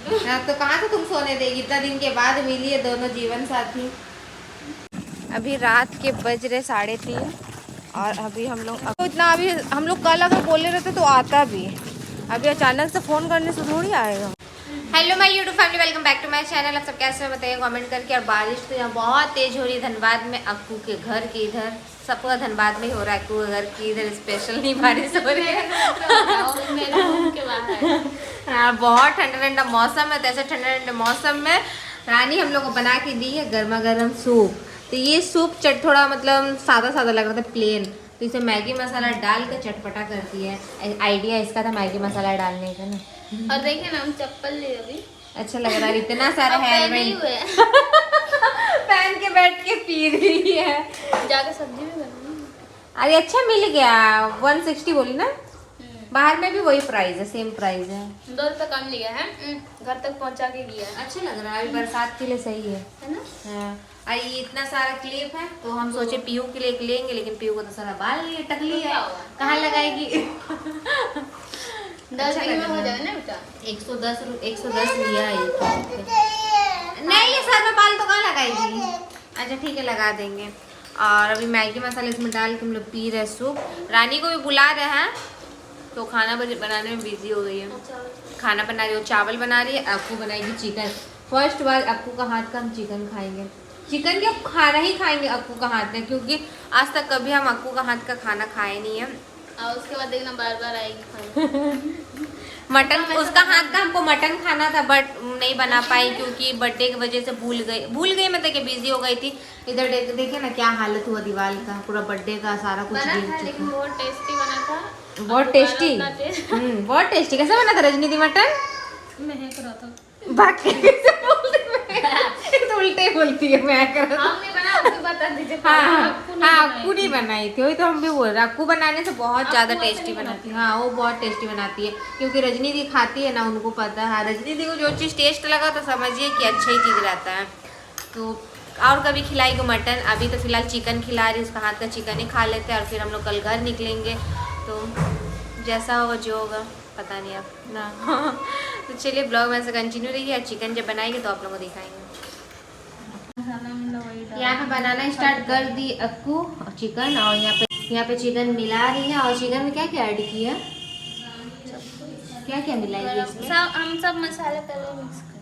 हाँ, तो कहाँ से तुम सोने देगी? इतना दिन के बाद मिली है दोनों जीवन साथी। अभी रात के बज रहे 3:30 और अभी हम लोग इतना अभी हम लोग कल अगर बोले रहते तो आता भी, अभी अचानक से फ़ोन करने से थोड़ी आएगा। Hello my YouTube family, welcome back to my channel. आप सब कैसे हो बताइए कमेंट करके। और बारिश तो यहाँ बहुत तेज़ हो रही है धनबाद में, अक्कू के घर के इधर, सबका धनबाद में ही हो रहा है, अक्कू के घर की इधर स्पेशल नहीं बारिश हो रही है। हाँ, बहुत ठंडा ठंडा मौसम है, तो ऐसे ठंडे ठंडे मौसम में रानी हम लोग को बना के दी है गर्मा गर्म सूप। तो ये सूप थोड़ा मतलब सादा सादा लग रहा था, प्लेन, तो इसे मैगी मसाला डाल कर चटपटा करती है। आइडिया इसका था मैगी मसाला डालने का ना। और देखिए ना, हम चप्पल ले अभी अच्छा लग रहा है, इतना सारा हेलमेट पहन के बैठ के पी रही है। जाके सब्जी भी बनानी। अरे अच्छा मिल गया, 160 बोली ना, बाहर में भी वही प्राइस है, सेम प्राइस है, 2 रुपये कम लिया है, घर तक पहुंचा के दिया है। अच्छा लग रहा है, अभी बरसात के लिए सही है ना। हाँ। और ये इतना सारा क्लिप है, तो हम सोचे पीयू के लिए लेंगे, लेकिन पीयू को तो सारा बाल लिए टकली है, कहाँ लगाएगी। 10 दिन में हो जाएगा ना बेटा। 110 लिया है नहीं, ये सर में बाल तो कहाँ लगाएगी। अच्छा ठीक है, लगा देंगे। और अभी मैगी मसाला इसमें डाल के हम लोग पी रहे सूप। रानी को भी बुला रहे हैं, तो खाना बनाने में बिजी हो गई है। खाना बना रही हो, चावल बना रही है, अक्कू बनाएगी चिकन। फर्स्ट बार अक्कू का हाथ का हम चिकन खाएंगे। चिकन क्या खाना ही खाएंगे अक्कू का हाथ में, क्योंकि आज तक कभी हम अक्कू का हाथ का खाना खाए नहीं है। और उसके बाद देखना बार बार आएगी खाने। मटन, उसका हाथ का हमको मटन खाना था, बट नहीं बना पाई क्योंकि बर्थडे की वजह से भूल गई मतलब कि बिजी हो गई थी। इधर देखे ना क्या हालत हुआ दीवार का, पूरा बर्थडे का सारा कुछ बना था, लेकिन बहुत टेस्टी बना था। बहुत टेस्टी, बहुत टेस्टी। कैसे बना था रजनी दी मटन? महक रहा था। बाकी तो उल्टे बोलती है, मैं कर हमने बना, उसे बता दीजिए। हाँ अक्कू नहीं बनाई थी, वही तो हम भी बोल रहे, अक्कू बनाने से बहुत ज़्यादा टेस्टी बनाती है। हाँ वो बहुत टेस्टी बनाती है, क्योंकि रजनी दी खाती है ना, उनको पता है। हाँ, रजनी दी को जो चीज़ टेस्ट लगा तो समझिए कि अच्छा ही चीज़ रहता है। तो और कभी खिलाएगी मटन, अभी तो फिलहाल चिकन खिला रही, उसका हाथ का चिकन ही खा लेते हैं। और फिर हम लोग कल घर निकलेंगे, तो जैसा होगा जो होगा पता नहीं अब ना। तो चलिए ब्लॉग में से कंटिन्यू रहिए, चिकन जब बनाएंगे तो आप लोगों को दिखाएंगे। यहाँ पे बनाना स्टार्ट कर दी अक्कू और चिकन, और यहाँ पे चिकन मिला रही है। और चिकन में क्या क्या ऐड किया, क्या क्या मिलाएगी इसमें? हम सब मसाले पहले मिक्स करते,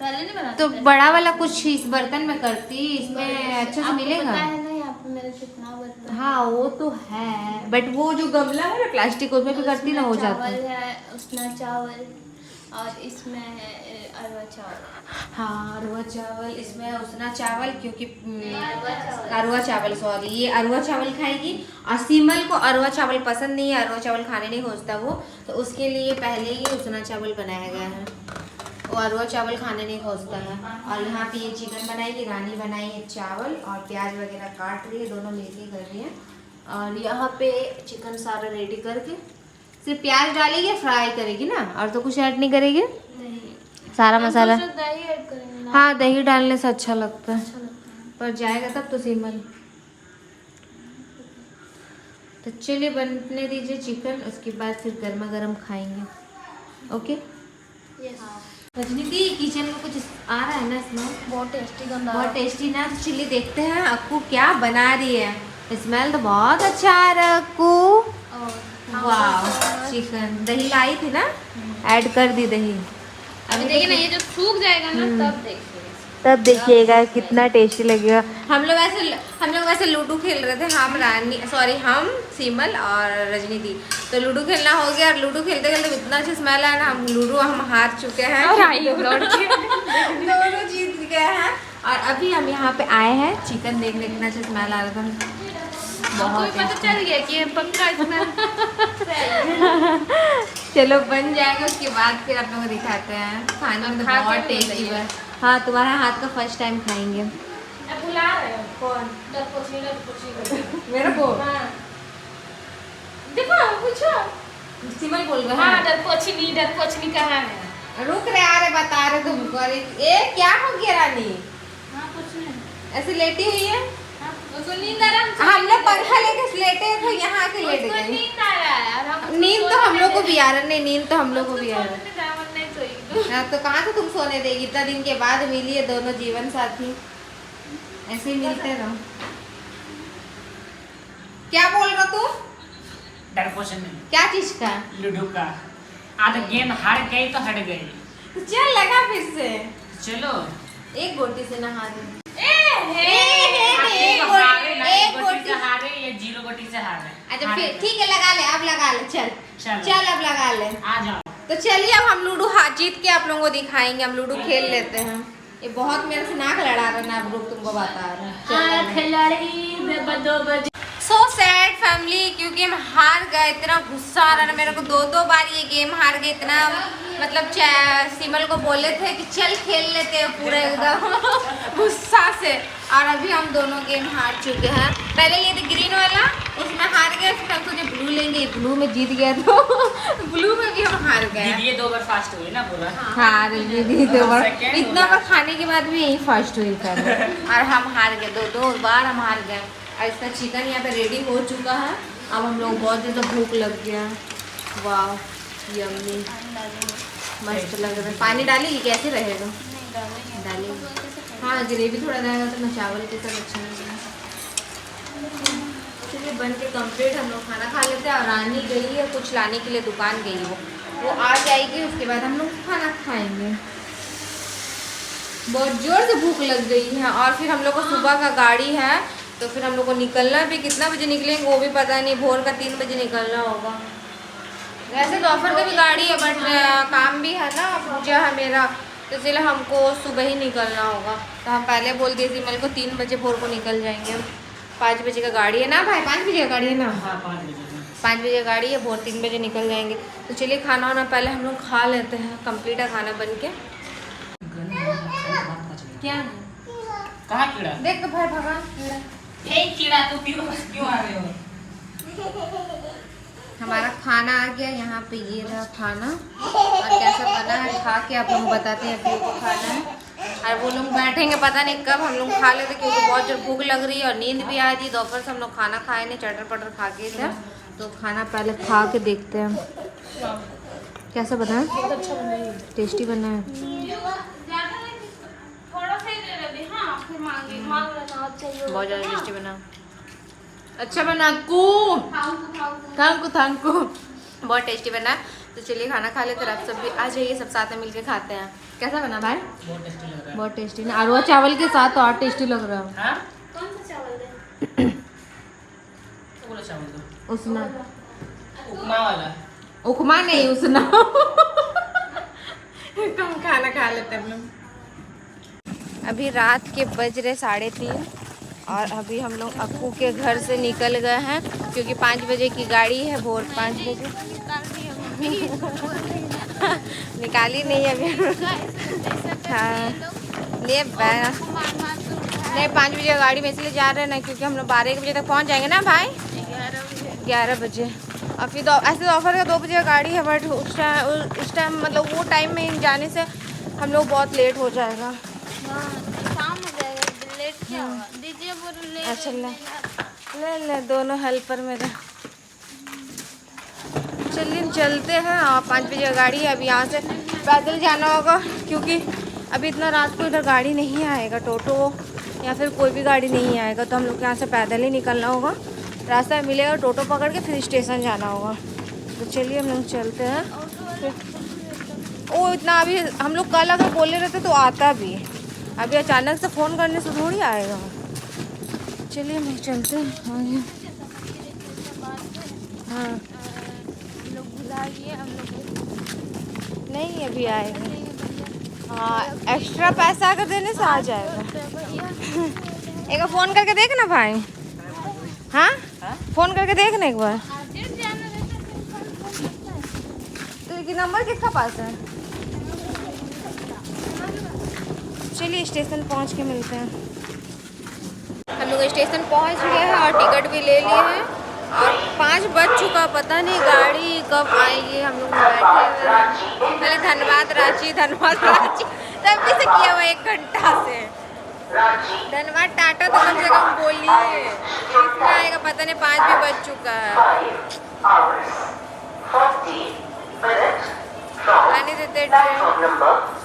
पहले नहीं बनाते। तो बड़ा वाला कुछ इस बर्तन में करती, इसमें अच्छे से मिलेगा। है ना यहाँ पे मेरे कितना बर्तन। हाँ वो तो है, बट वो जो गमला है ना प्लास्टिक, उसमें भी करती ना, हो जाता है। उसना चावल, और इसमें है अरवा चावल। हाँ अरवा चावल, इसमें उसना चावल, क्योंकि अरवा चावल, सॉरी, ये अरवा चावल खाएगी। और सीमल को अरवा चावल पसंद नहीं है, अरवा चावल खाने नहीं खोजता वो, तो उसके लिए पहले ही उसना चावल बनाया गया है, वो अरवा चावल खाने नहीं खोजता है। और यहाँ पे ये चिकन बनाएगी, रानी बनाई है चावल, और प्याज वगैरह काट रही है, दोनों मिलके कर रही है। और यहाँ पे चिकन सारा रेडी करके सिर्फ प्याज डालेगी, फ्राई करेगी ना, और तो कुछ ऐड नहीं करेगी। सारा मसाला, दही ऐड करेंगे। हाँ दही डालने से अच्छा लगता है, पर जाएगा तब तो सिमल। तो चलिए बनने दीजिए चिकन, उसके बाद फिर गर्मा गर्म खाएंगे। ओके रजनी दी, किचन में कुछ आ रहा है ना इसमें, बहुत टेस्टी गंदा, बहुत टेस्टी ना। तो चलिए देखते हैं अक्कू क्या बना रही है। स्मेल तो बहुत अच्छा आ रहा है अक्कू। वाह, चिकन दही लाई थी ना, ऐड कर दी दही। अभी देखिए ना, ये जब सूख जाएगा ना तब देखिएगा कितना टेस्टी लगेगा। हम लोग ऐसे लूडो खेल रहे थे, हम सीमल और रजनी दी, तो लूडो खेलना हो गया। और लूडो खेलते खेलते इतना अच्छा स्मेल आया ना, हम लूडो हम हार चुके हैं, दोनों जीत गए हैं। और अभी हम यहाँ पे आए हैं चिकन देखने, कितना अच्छा स्मेल आ रहा था, बहुत पता चल गया कि पक्का इसमें। चलो बन जाएगा, उसके बाद फिर आप लोगों को दिखाते हैं। खाने में बहुत टेस्टी है। हाँ तुम्हारा हाथ का फर्स्ट टाइम खाएंगे। बुला रहे हो कौन? मेरे को देखो पूछो, सिमल बोल रहा हाँ है। डरपोछनी कहाँ है? रुक रहे, आ रहे, बता रहे तुमको। अरे ए क्या हो गया रानी, हाँ कुछ नहीं, ऐसे लेटी हुई है। उसको नींद आ रहा है। हम लोग पंखा लेके लेटे तो यहाँ आके लेट उसको गए। नींद आ रहा है, और हम नींद तो हम लोग को भी आ रहा, नहीं नींद तो हम लोग को भी आ रहा है। नहीं सोएगी। हाँ, तो कहाँ से तुम सोने देगी? इतना दिन के बाद मिली है दोनों जीवन साथी, ऐसे ही मिलते रहो। क्या बोल रहा तू? डरपोशन नहीं, क्या चीज का? लूडो का। आज गेम हार गई तो हट गई। तो चल लगा फिर से, चलो एक गोटी से नहा दे। एक एक गोटी से हारे या 0 गोटी से हारे। अच्छा फिर ठीक है, लगा ले, अब लगा ले, चल चलो। चल अब लगा ले। आ जाओ। तो चलिए अब हम लूडो जीत के आप लोगों को दिखाएंगे, हम लूडो खेल लेते हैं। ये बहुत मेरे से नाक लड़ा रहा ना, अब रुक तुमको बता रहे हैं। खिलाड़ी सो सैड फैमिली, क्योंकि हम हार गए। इतना गुस्सा आ रहा ना मेरे को, 2 बार ये गेम हार गए। इतना मतलब सिमल को बोले थे कि चल खेल लेते हैं पूरे एकदम गुस्सा से, और अभी हम दोनों गेम हार चुके हैं। पहले ये थे ग्रीन वाला, उसमें हार गए, फिर हम सोचे ब्लू लेंगे, ब्लू में जीत गया तो ब्लू में भी हम हार गए। ये 2 बार फास्ट हुई ना पूरा। हाँ दीदी 2 बार, Second इतना बार खाने के बाद भी यही फर्स्ट हुई पहले, और हम हार गए। 2 बार हम हार गए। और इसका चिकन यहाँ पे रेडी हो चुका है। अब हम लोग बहुत ज़्यादा भूख लग गया। वाह यम्मी, मस्त लग रहा है। पानी डालेगी कैसे रहेगा? डालेगी। हाँ ग्रेवी थोड़ा रहेगा तो ना चावल के साथ अच्छा लगेगा। चलिए बन के कंप्लीट, हम लोग खाना खा लेते हैं। और रानी गई है कुछ लाने के लिए, दुकान गई वो आ जाएगी, उसके बाद हम लोग खाना खाएंगे। बहुत जोर से भूख लग गई है। और फिर हम लोग को सुबह का गाड़ी है, तो फिर हम लोग को निकलना भी, कितना बजे निकलेंगे वो भी पता नहीं। भोर का 3 बजे निकलना होगा। वैसे दोपहर का भी गाड़ी है, बट काम भी है ना, पूजा है मेरा, तो इसलिए हमको सुबह ही निकलना होगा। तो हम पहले बोल दिए थी, मेरे को 3 बजे भोर को निकल जाएंगे। 5 बजे का गाड़ी है ना भाई, 5 बजे का गाड़ी है ना? हाँ 5 बजे। 5 बजे गाड़ी है, भोर 3 बजे निकल जाएंगे। तो चलिए खाना वाना पहले हम लोग खा लेते हैं, कंप्लीट है खाना बन के। क्या है? कहाँ कीड़ा? देख तो भाई भगवान कीड़ा। कीड़ा तो क्यों आ रहे हो? हमारा खाना आ गया यहाँ पे, ये रहा खाना, और कैसा बना है खा के आप लोग बताते हैं फिर को खाना है। और वो लोग बैठेंगे पता नहीं कब, हम लोग खा लेते क्योंकि बहुत जोर भूख लग रही है और नींद भी आ रही है। दोपहर से हम लोग खाना खाए नहीं, चटर पटर खा के थे, तो खाना पहले खा के देखते हैं कैसा बना है। टेस्टी बना है, बहुत ज़्यादा टेस्टी बना, अच्छा बना कू, थैंक यू, बहुत टेस्टी बना। तो चलिए खाना खा लेते, आप सब भी आ जाइए, सब साथ में मिलके खाते हैं। कैसा बना भाई? बहुत टेस्टी लग रहा है। बहुत टेस्टी ना, अरवा चावल के साथ तो और टेस्टी लग रहा है। हाँ? कौन सा चावल दे? बोलो चावल दो। उसना उपमा वाला। उपमा नहीं, उसना तो हम खाना खा लेते हैं हम लोग। अभी रात के बज रहे 3:30, और अभी हम लोग अक्कू के घर से निकल गए हैं क्योंकि 5 बजे की गाड़ी है, भोर 5 बजे। निकाली नहीं अभी। हाँ ले नहीं, 5 बजे गाड़ी में इसलिए जा रहे हैं ना क्योंकि हम लोग 12 बजे तक पहुंच जाएंगे ना भाई, 11 बजे। और फिर ऐसे दोपहर का 2 बजे का गाड़ी है, बट उस टाइम मतलब वो टाइम में जाने से हम लोग बहुत लेट हो जाएगा। शाम हो जाएगा, लेट क्या हुआ? दीजिए वो ले। अच्छा ले ले दोनों हेल्पर मेरे। चलिए चलते हैं, और 5 बजे का गाड़ी है। अभी यहाँ से पैदल जाना होगा क्योंकि अभी इतना रात को इधर गाड़ी नहीं आएगा, टोटो या फिर कोई भी गाड़ी नहीं आएगा, तो हम लोग यहाँ से पैदल ही निकलना होगा। रास्ता मिलेगा, टोटो पकड़ के फिर स्टेशन जाना होगा। तो चलिए हम लोग चलते हैं। ओ इतना अभी हम लोग कल अगर बोले रहते तो आता भी, अभी अचानक से फ़ोन करने से थोड़ी आएगा। चलिए हम लोग चलते हैं आगे। हाँ हम लोग भुला गए, हम लोग नहीं अभी आएगा। हाँ एक्स्ट्रा पैसा अगर देने से आ जाएगा। एक बार फ़ोन करके देखना भाई। हाँ फ़ोन करके देखना एक बार। तो नंबर किसका पास है? चलिए स्टेशन पहुंच के मिलते हैं। हम लोग स्टेशन पहुंच गए हैं और टिकट भी ले लिए हैं, और 5 बज चुका, पता नहीं गाड़ी कब आएगी। हम लोग बैठे हुए हैं। पहले धन्यवाद रांची तब भी से किया हुआ 1 घंटा से। धन्यवाद टाटा तो कम से कम बोलिए, कितना आएगा पता नहीं, 5 भी बज चुका है। आणि तिथे platform number